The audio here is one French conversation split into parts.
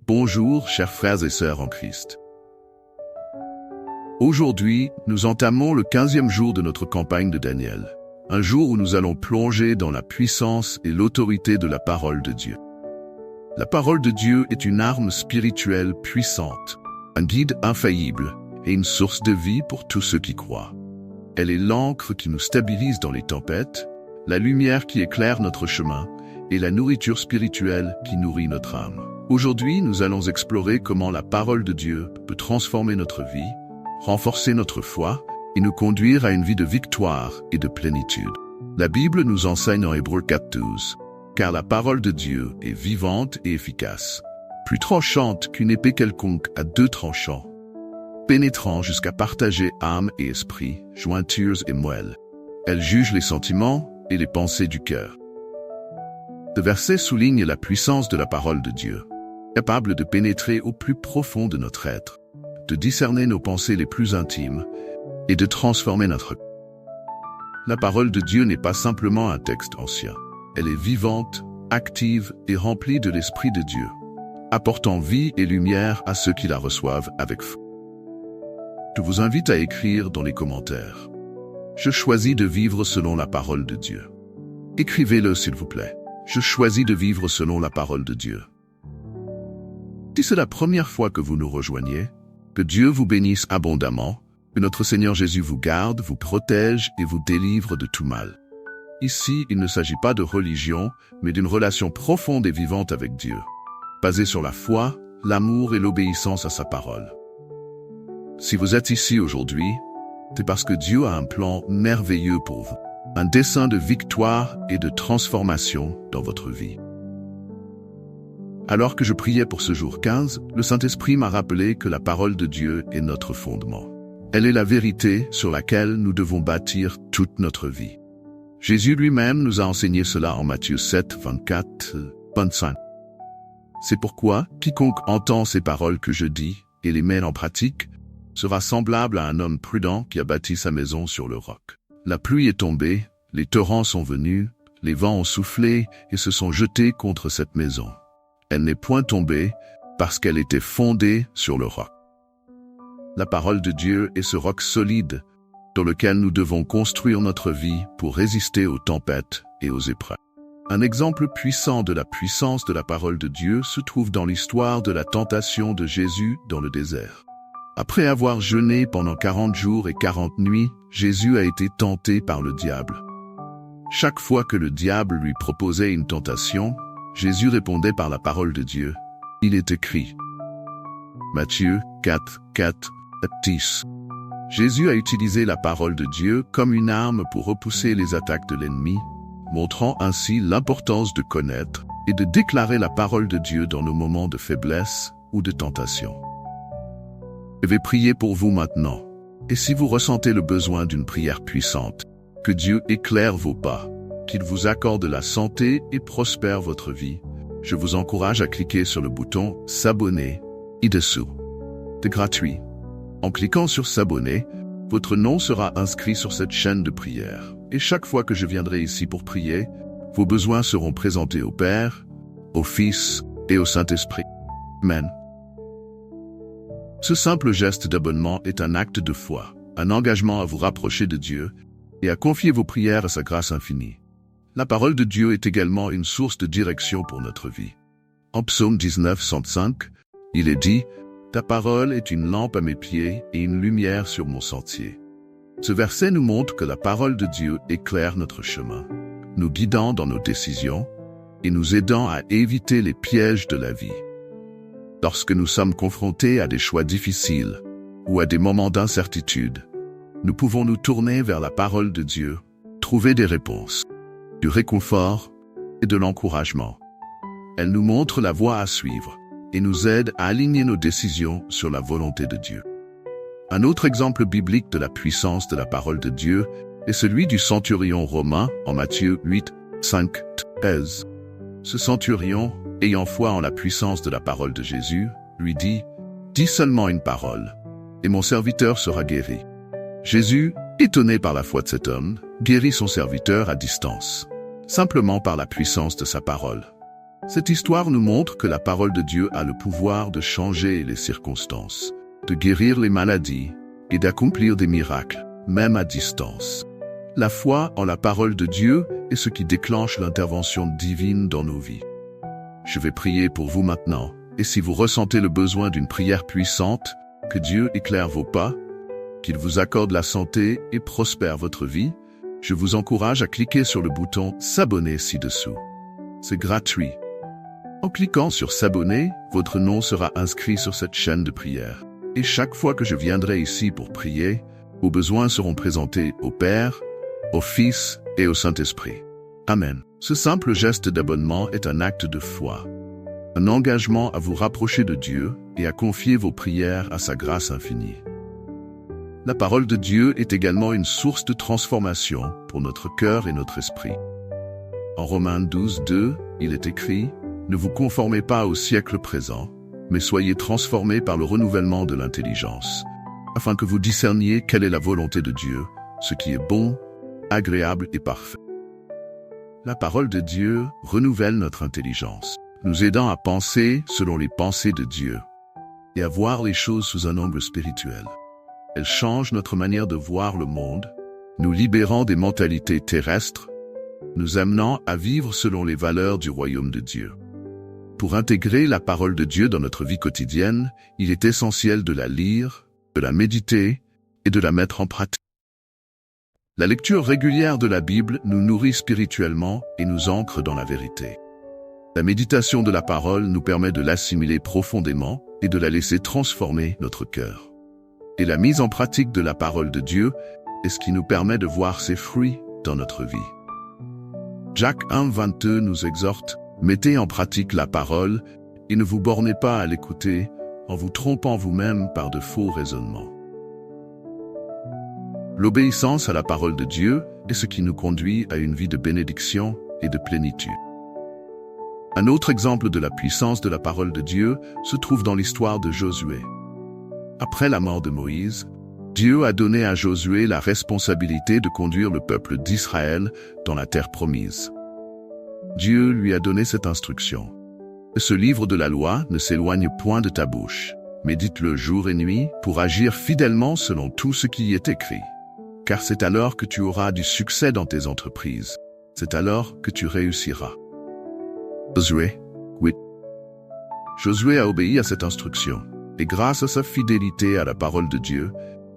Bonjour, chers frères et sœurs en Christ. Aujourd'hui, nous entamons le 15e jour de notre campagne de Daniel. Un jour où nous allons plonger dans la puissance et l'autorité de la parole de Dieu. La parole de Dieu est une arme spirituelle puissante, un guide infaillible et une source de vie pour tous ceux qui croient. Elle est l'encre qui nous stabilise dans les tempêtes, la lumière qui éclaire notre chemin et la nourriture spirituelle qui nourrit notre âme. Aujourd'hui, nous allons explorer comment la parole de Dieu peut transformer notre vie, renforcer notre foi et nous conduire à une vie de victoire et de plénitude. La Bible nous enseigne en Hébreux 4:12, car la parole de Dieu est vivante et efficace, plus tranchante qu'une épée quelconque à deux tranchants, pénétrant jusqu'à partager âme et esprit, jointures et moelle. Elle juge les sentiments et les pensées du cœur. Ce verset souligne la puissance de la parole de Dieu, capable de pénétrer au plus profond de notre être, de discerner nos pensées les plus intimes et de transformer notre vie. La parole de Dieu n'est pas simplement un texte ancien. Elle est vivante, active et remplie de l'Esprit de Dieu, apportant vie et lumière à ceux qui la reçoivent avec foi. Je vous invite à écrire dans les commentaires. Je choisis de vivre selon la parole de Dieu. Écrivez-le s'il vous plaît. Je choisis de vivre selon la parole de Dieu. Si c'est la première fois que vous nous rejoignez, que Dieu vous bénisse abondamment, que notre Seigneur Jésus vous garde, vous protège et vous délivre de tout mal. Ici, il ne s'agit pas de religion, mais d'une relation profonde et vivante avec Dieu, basée sur la foi, l'amour et l'obéissance à sa parole. Si vous êtes ici aujourd'hui, c'est parce que Dieu a un plan merveilleux pour vous, un dessein de victoire et de transformation dans votre vie. Alors que je priais pour ce jour 15, le Saint-Esprit m'a rappelé que la parole de Dieu est notre fondement. Elle est la vérité sur laquelle nous devons bâtir toute notre vie. Jésus lui-même nous a enseigné cela en Matthieu 7, 24, 25. C'est pourquoi quiconque entend ces paroles que je dis et les met en pratique sera semblable à un homme prudent qui a bâti sa maison sur le roc. La pluie est tombée, les torrents sont venus, les vents ont soufflé et se sont jetés contre cette maison. Elle n'est point tombée parce qu'elle était fondée sur le roc. La parole de Dieu est ce roc solide dans lequel nous devons construire notre vie pour résister aux tempêtes et aux épreuves. Un exemple puissant de la puissance de la parole de Dieu se trouve dans l'histoire de la tentation de Jésus dans le désert. Après avoir jeûné pendant 40 jours et 40 nuits, Jésus a été tenté par le diable. Chaque fois que le diable lui proposait une tentation, Jésus répondait par la parole de Dieu. Il est écrit. Matthieu 4, 4, 10. Jésus a utilisé la parole de Dieu comme une arme pour repousser les attaques de l'ennemi, montrant ainsi l'importance de connaître et de déclarer la parole de Dieu dans nos moments de faiblesse ou de tentation. Je vais prier pour vous maintenant. Et si vous ressentez le besoin d'une prière puissante, que Dieu éclaire vos pas, qu'il vous accorde la santé et prospère votre vie, je vous encourage à cliquer sur le bouton « S'abonner » ci-dessous. C'est gratuit. En cliquant sur « S'abonner », votre nom sera inscrit sur cette chaîne de prière. Et chaque fois que je viendrai ici pour prier, vos besoins seront présentés au Père, au Fils et au Saint-Esprit. Amen. Ce simple geste d'abonnement est un acte de foi, un engagement à vous rapprocher de Dieu et à confier vos prières à sa grâce infinie. La parole de Dieu est également une source de direction pour notre vie. En Psaume 19, 105, il est dit « Ta parole est une lampe à mes pieds et une lumière sur mon sentier ». Ce verset nous montre que la parole de Dieu éclaire notre chemin, nous guidant dans nos décisions et nous aidant à éviter les pièges de la vie. Lorsque nous sommes confrontés à des choix difficiles ou à des moments d'incertitude, nous pouvons nous tourner vers la parole de Dieu, trouver des réponses, du réconfort et de l'encouragement. Elle nous montre la voie à suivre et nous aide à aligner nos décisions sur la volonté de Dieu. Un autre exemple biblique de la puissance de la parole de Dieu est celui du centurion romain en Matthieu 8, 5, 13. Ce centurion, ayant foi en la puissance de la parole de Jésus, lui dit « Dis seulement une parole, et mon serviteur sera guéri. » Jésus, étonné par la foi de cet homme, guérit son serviteur à distance, simplement par la puissance de sa parole. Cette histoire nous montre que la parole de Dieu a le pouvoir de changer les circonstances, de guérir les maladies et d'accomplir des miracles, même à distance. La foi en la parole de Dieu est ce qui déclenche l'intervention divine dans nos vies. Je vais prier pour vous maintenant, et si vous ressentez le besoin d'une prière puissante, que Dieu éclaire vos pas, qu'il vous accorde la santé et prospère votre vie, je vous encourage à cliquer sur le bouton « S'abonner » ci-dessous. C'est gratuit. En cliquant sur « S'abonner », votre nom sera inscrit sur cette chaîne de prière. Et chaque fois que je viendrai ici pour prier, vos besoins seront présentés au Père, au Fils et au Saint-Esprit. Amen. Ce simple geste d'abonnement est un acte de foi, un engagement à vous rapprocher de Dieu et à confier vos prières à sa grâce infinie. La parole de Dieu est également une source de transformation pour notre cœur et notre esprit. En Romains 12, 2, il est écrit « Ne vous conformez pas au siècle présent, mais soyez transformés par le renouvellement de l'intelligence, afin que vous discerniez quelle est la volonté de Dieu, ce qui est bon, agréable et parfait. » La parole de Dieu renouvelle notre intelligence, nous aidant à penser selon les pensées de Dieu et à voir les choses sous un angle spirituel. Elle change notre manière de voir le monde, nous libérant des mentalités terrestres, nous amenant à vivre selon les valeurs du royaume de Dieu. Pour intégrer la parole de Dieu dans notre vie quotidienne, il est essentiel de la lire, de la méditer et de la mettre en pratique. La lecture régulière de la Bible nous nourrit spirituellement et nous ancre dans la vérité. La méditation de la parole nous permet de l'assimiler profondément et de la laisser transformer notre cœur. Et la mise en pratique de la parole de Dieu est ce qui nous permet de voir ses fruits dans notre vie. Jacques 1, 22 nous exhorte « Mettez en pratique la parole et ne vous bornez pas à l'écouter en vous trompant vous-même par de faux raisonnements. » L'obéissance à la parole de Dieu est ce qui nous conduit à une vie de bénédiction et de plénitude. Un autre exemple de la puissance de la parole de Dieu se trouve dans l'histoire de Josué. Après la mort de Moïse, Dieu a donné à Josué la responsabilité de conduire le peuple d'Israël dans la terre promise. Dieu lui a donné cette instruction. Ce livre de la loi ne s'éloigne point de ta bouche. Médite-le jour et nuit pour agir fidèlement selon tout ce qui y est écrit. Car c'est alors que tu auras du succès dans tes entreprises. C'est alors que tu réussiras. Josué, oui. Josué a obéi à cette instruction. Et grâce à sa fidélité à la parole de Dieu,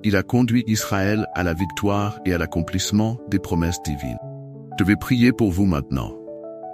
il a conduit Israël à la victoire et à l'accomplissement des promesses divines. Je vais prier pour vous maintenant.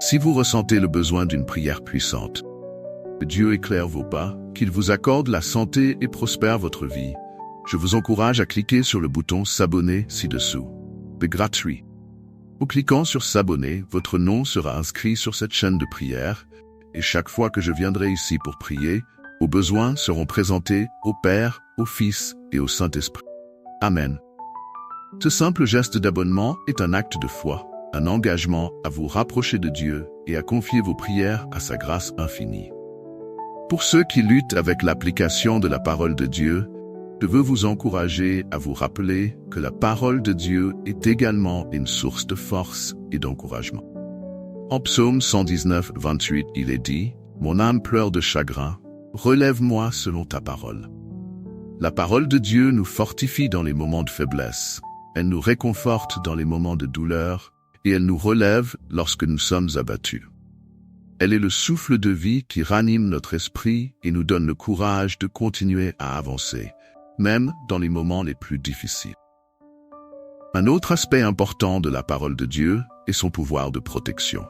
Si vous ressentez le besoin d'une prière puissante, que Dieu éclaire vos pas, qu'il vous accorde la santé et prospère votre vie, je vous encourage à cliquer sur le bouton « S'abonner » ci-dessous. C'est gratuit. En cliquant sur « S'abonner », votre nom sera inscrit sur cette chaîne de prière et chaque fois que je viendrai ici pour prier, vos besoins seront présentés au Père, au Fils et au Saint-Esprit. Amen. Ce simple geste d'abonnement est un acte de foi, un engagement à vous rapprocher de Dieu et à confier vos prières à sa grâce infinie. Pour ceux qui luttent avec l'application de la parole de Dieu, je veux vous encourager à vous rappeler que la parole de Dieu est également une source de force et d'encouragement. En Psaume 119, 28, il est dit « Mon âme pleure de chagrin, relève-moi selon ta parole. » La parole de Dieu nous fortifie dans les moments de faiblesse, elle nous réconforte dans les moments de douleur et elle nous relève lorsque nous sommes abattus. Elle est le souffle de vie qui ranime notre esprit et nous donne le courage de continuer à avancer, même dans les moments les plus difficiles. Un autre aspect important de la parole de Dieu est son pouvoir de protection.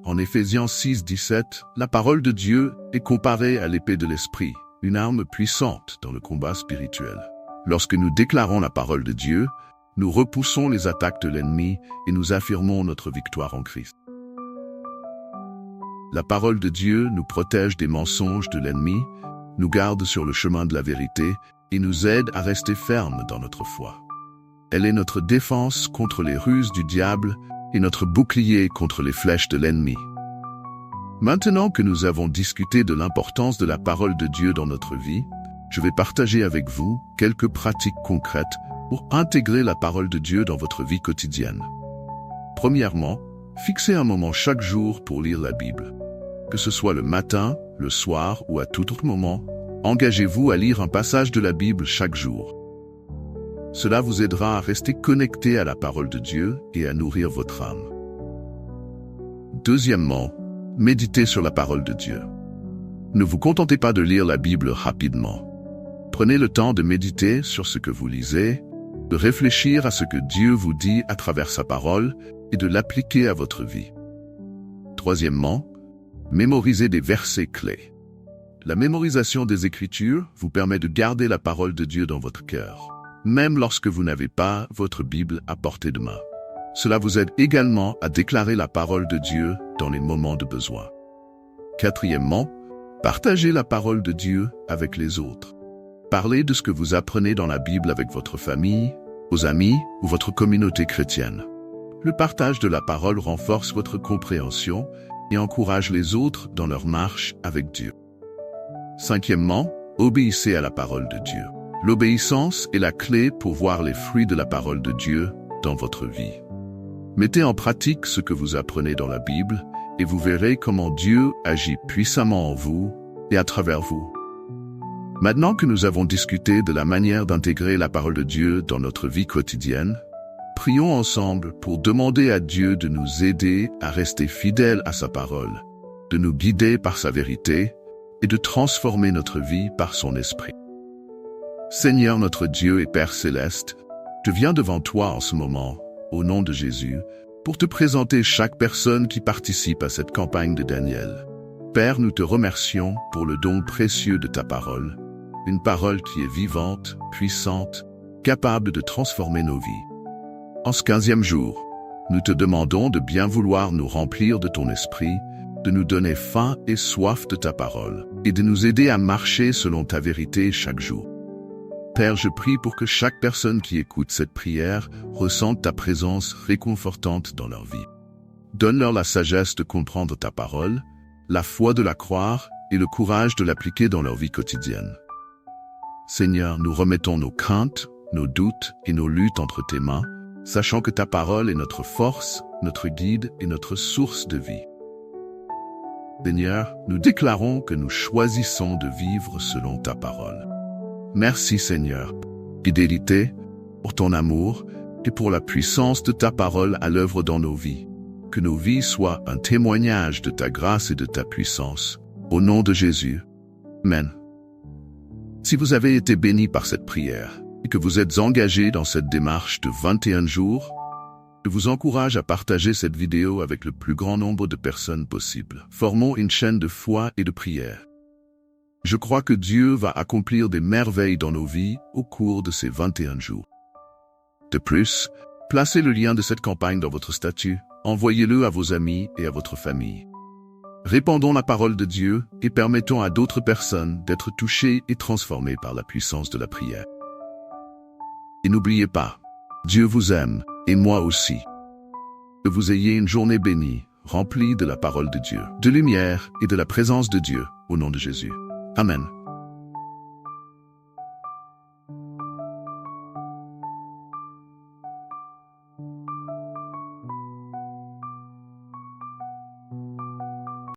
En Éphésiens 6, 17, la parole de Dieu est comparée à l'épée de l'esprit, une arme puissante dans le combat spirituel. Lorsque nous déclarons la parole de Dieu, nous repoussons les attaques de l'ennemi et nous affirmons notre victoire en Christ. La parole de Dieu nous protège des mensonges de l'ennemi, nous garde sur le chemin de la vérité et nous aide à rester fermes dans notre foi. Elle est notre défense contre les ruses du diable et notre bouclier contre les flèches de l'ennemi. Maintenant que nous avons discuté de l'importance de la parole de Dieu dans notre vie, je vais partager avec vous quelques pratiques concrètes pour intégrer la parole de Dieu dans votre vie quotidienne. Premièrement, fixez un moment chaque jour pour lire la Bible. Que ce soit le matin, le soir ou à tout autre moment, engagez-vous à lire un passage de la Bible chaque jour. Cela vous aidera à rester connecté à la parole de Dieu et à nourrir votre âme. Deuxièmement, méditez sur la parole de Dieu. Ne vous contentez pas de lire la Bible rapidement. Prenez le temps de méditer sur ce que vous lisez, de réfléchir à ce que Dieu vous dit à travers sa parole et de l'appliquer à votre vie. Troisièmement, mémorisez des versets clés. La mémorisation des Écritures vous permet de garder la parole de Dieu dans votre cœur, même lorsque vous n'avez pas votre Bible à portée de main. Cela vous aide également à déclarer la parole de Dieu dans les moments de besoin. Quatrièmement, partagez la parole de Dieu avec les autres. Parlez de ce que vous apprenez dans la Bible avec votre famille, vos amis ou votre communauté chrétienne. Le partage de la parole renforce votre compréhension et encourage les autres dans leur marche avec Dieu. Cinquièmement, obéissez à la parole de Dieu. L'obéissance est la clé pour voir les fruits de la parole de Dieu dans votre vie. Mettez en pratique ce que vous apprenez dans la Bible et vous verrez comment Dieu agit puissamment en vous et à travers vous. Maintenant que nous avons discuté de la manière d'intégrer la parole de Dieu dans notre vie quotidienne, prions ensemble pour demander à Dieu de nous aider à rester fidèles à sa parole, de nous guider par sa vérité et de transformer notre vie par son esprit. Seigneur notre Dieu et Père céleste, je viens devant toi en ce moment, au nom de Jésus, pour te présenter chaque personne qui participe à cette campagne de Daniel. Père, nous te remercions pour le don précieux de ta parole, une parole qui est vivante, puissante, capable de transformer nos vies. En ce 15e jour, nous te demandons de bien vouloir nous remplir de ton esprit, de nous donner faim et soif de ta parole, et de nous aider à marcher selon ta vérité chaque jour. Père, je prie pour que chaque personne qui écoute cette prière ressente ta présence réconfortante dans leur vie. Donne-leur la sagesse de comprendre ta parole, la foi de la croire et le courage de l'appliquer dans leur vie quotidienne. Seigneur, nous remettons nos craintes, nos doutes et nos luttes entre tes mains, sachant que ta parole est notre force, notre guide et notre source de vie. Seigneur, nous déclarons que nous choisissons de vivre selon ta parole. Merci Seigneur, fidélité, pour ton amour et pour la puissance de ta parole à l'œuvre dans nos vies. Que nos vies soient un témoignage de ta grâce et de ta puissance. Au nom de Jésus. Amen. Si vous avez été béni par cette prière et que vous êtes engagé dans cette démarche de 21 jours, je vous encourage à partager cette vidéo avec le plus grand nombre de personnes possible. Formons une chaîne de foi et de prière. Je crois que Dieu va accomplir des merveilles dans nos vies au cours de ces 21 jours. De plus, placez le lien de cette campagne dans votre statut, envoyez-le à vos amis et à votre famille. Répandons la parole de Dieu et permettons à d'autres personnes d'être touchées et transformées par la puissance de la prière. Et n'oubliez pas, Dieu vous aime, et moi aussi. Que vous ayez une journée bénie, remplie de la parole de Dieu, de lumière et de la présence de Dieu, au nom de Jésus. Amen.